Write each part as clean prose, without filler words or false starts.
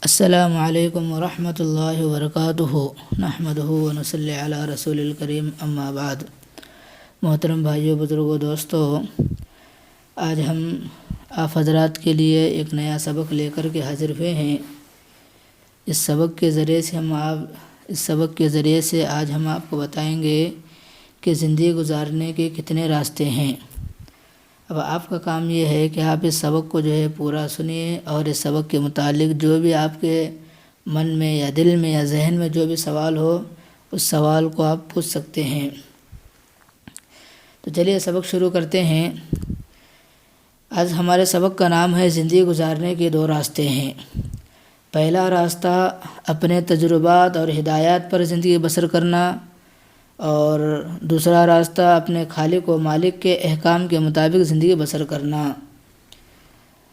السلام علیکم ورحمۃ اللہ وبرکاتہ نحمدہ ونصلی علی رسول الکریم اما بعد۔ محترم بھائیوں، بزرگوں، دوستو، آج ہم آپ حضرات کے لیے ایک نیا سبق لے کر کے حاضر ہوئے ہیں۔ اس سبق کے ذریعے سے آج ہم آپ کو بتائیں گے کہ زندگی گزارنے کے کتنے راستے ہیں۔ اب آپ کا کام یہ ہے کہ آپ اس سبق کو پورا سنیے اور اس سبق کے متعلق جو بھی آپ کے من میں یا دل میں یا ذہن میں جو بھی سوال ہو، اس سوال کو آپ پوچھ سکتے ہیں۔ تو چلیے سبق شروع کرتے ہیں۔ آج ہمارے سبق کا نام ہے زندگی گزارنے کے 2 راستے ہیں۔ پہلا راستہ اپنے تجربات اور ہدایات پر زندگی بسر کرنا، اور دوسرا راستہ اپنے خالق و مالک کے احکام کے مطابق زندگی بسر کرنا۔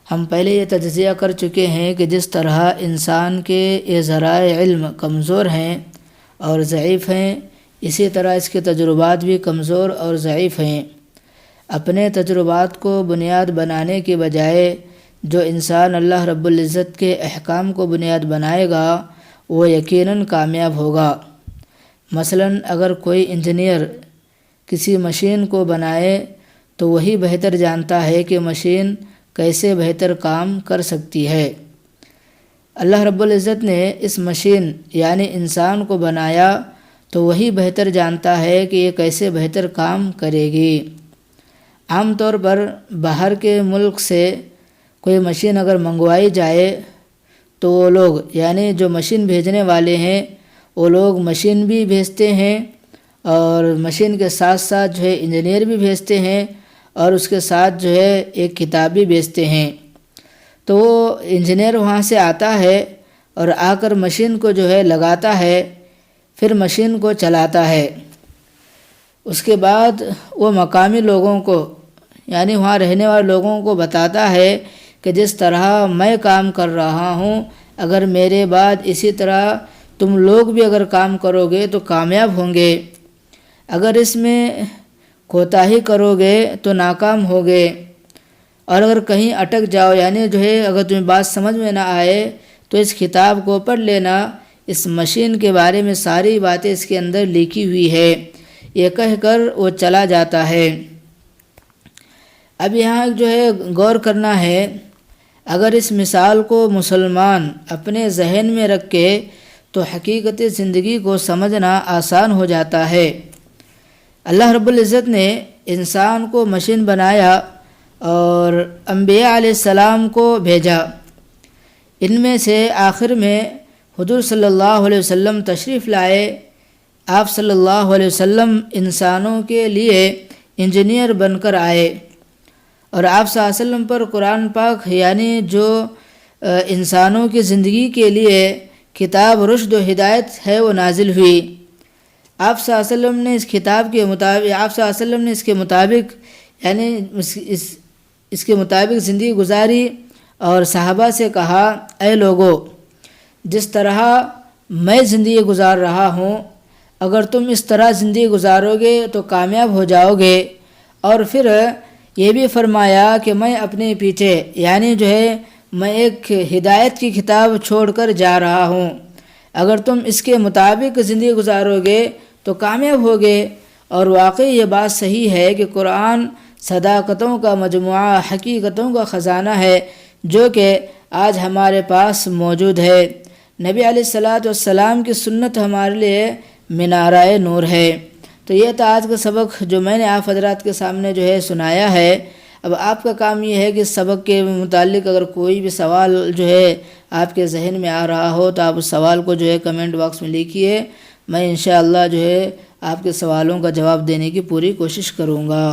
ہم پہلے یہ تجزیہ کر چکے ہیں کہ جس طرح انسان کے یہ ذرائع علم کمزور ہیں اور ضعیف ہیں، اسی طرح اس کے تجربات بھی کمزور اور ضعیف ہیں۔ اپنے تجربات کو بنیاد بنانے کے بجائے جو انسان اللہ رب العزت کے احکام کو بنیاد بنائے گا وہ یقیناً کامیاب ہوگا۔ مثلاً اگر کوئی انجینئر کسی مشین کو بنائے تو وہی بہتر جانتا ہے کہ مشین کیسے بہتر کام کر سکتی ہے۔ اللہ رب العزت نے اس مشین یعنی انسان کو بنایا تو وہی بہتر جانتا ہے کہ یہ کیسے بہتر کام کرے گی۔ عام طور پر باہر کے ملک سے کوئی مشین اگر منگوائی جائے تو وہ لوگ یعنی جو مشین بھیجنے والے ہیں وہ لوگ مشین بھی بھیجتے ہیں اور مشین کے ساتھ ساتھ انجینئر بھی بھیجتے ہیں اور اس کے ساتھ ایک کتاب بھی بھیجتے ہیں۔ تو وہ انجینئر وہاں سے آتا ہے اور آ کر مشین کو لگاتا ہے، پھر مشین کو چلاتا ہے۔ اس کے بعد وہ مقامی لوگوں کو یعنی وہاں رہنے والے لوگوں کو بتاتا ہے کہ جس طرح میں کام کر رہا ہوں، اگر میرے بعد اسی طرح تم لوگ بھی اگر کام کرو گے تو کامیاب ہوں گے، اگر اس میں کوتاہی کرو گے تو ناکام ہوگے، اور اگر کہیں اٹک جاؤ یعنی اگر تمہیں بات سمجھ میں نہ آئے تو اس کتاب کو پڑھ لینا، اس مشین کے بارے میں ساری باتیں اس کے اندر لکھی ہوئی ہے، یہ کہہ کر وہ چلا جاتا ہے۔ اب یہاں غور کرنا ہے، اگر اس مثال کو مسلمان اپنے ذہن میں رکھ کے تو حقیقت زندگی کو سمجھنا آسان ہو جاتا ہے۔ اللہ رب العزت نے انسان کو مشین بنایا اور انبیاء علیہ السلام کو بھیجا۔ ان میں سے آخر میں حضور صلی اللہ علیہ وسلم تشریف لائے۔ آپ صلی اللہ علیہ وسلم انسانوں کے لیے انجینئر بن کر آئے، اور آپ صلی اللہ علیہ وسلم پر قرآن پاک یعنی جو انسانوں کی زندگی کے لیے کتاب رشد و ہدایت ہے وہ نازل ہوئی۔ آپ صلی اللہ علیہ وسلم نے اس کتاب کے مطابق اس کے مطابق یعنی اس کے مطابق زندگی گزاری اور صحابہ سے کہا، اے لوگو، جس طرح میں زندگی گزار رہا ہوں اگر تم اس طرح زندگی گزارو گے تو کامیاب ہو جاؤ گے۔ اور پھر یہ بھی فرمایا کہ میں اپنے پیچھے یعنی میں ایک ہدایت کی کتاب چھوڑ کر جا رہا ہوں، اگر تم اس کے مطابق زندگی گزارو گے تو کامیاب ہوگے۔ اور واقعی یہ بات صحیح ہے کہ قرآن صداقتوں کا مجموعہ، حقیقتوں کا خزانہ ہے جو کہ آج ہمارے پاس موجود ہے۔ نبی علیہ الصلاۃ والسلام کی سنت ہمارے لیے منارہ نور ہے۔ تو یہ تھا آج کا سبق جو میں نے آپ حضرات کے سامنے سنایا ہے۔ اب آپ کا کام یہ ہے کہ سبق کے متعلق اگر کوئی بھی سوال آپ کے ذہن میں آ رہا ہو تو آپ اس سوال کو کمنٹ باکس میں لکھیے، میں انشاءاللہ آپ کے سوالوں کا جواب دینے کی پوری کوشش کروں گا۔